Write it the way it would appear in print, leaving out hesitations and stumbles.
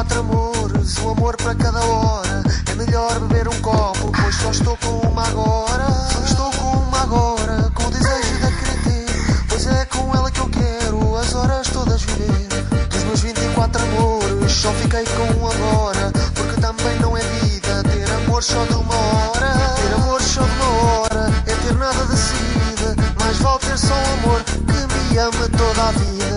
24 amores, um amor para cada hora. É melhor beber um copo, pois só estou com uma agora. Só estou com uma agora, com o desejo de a querer ter, pois é com ela que eu quero as horas todas viver. Dos meus 24 amores, só fiquei com um agora, porque também não é vida ter amor só de uma hora. Ter amor só de uma hora é ter nada de seguida, mais vale ter só um amor que me ame toda a vida.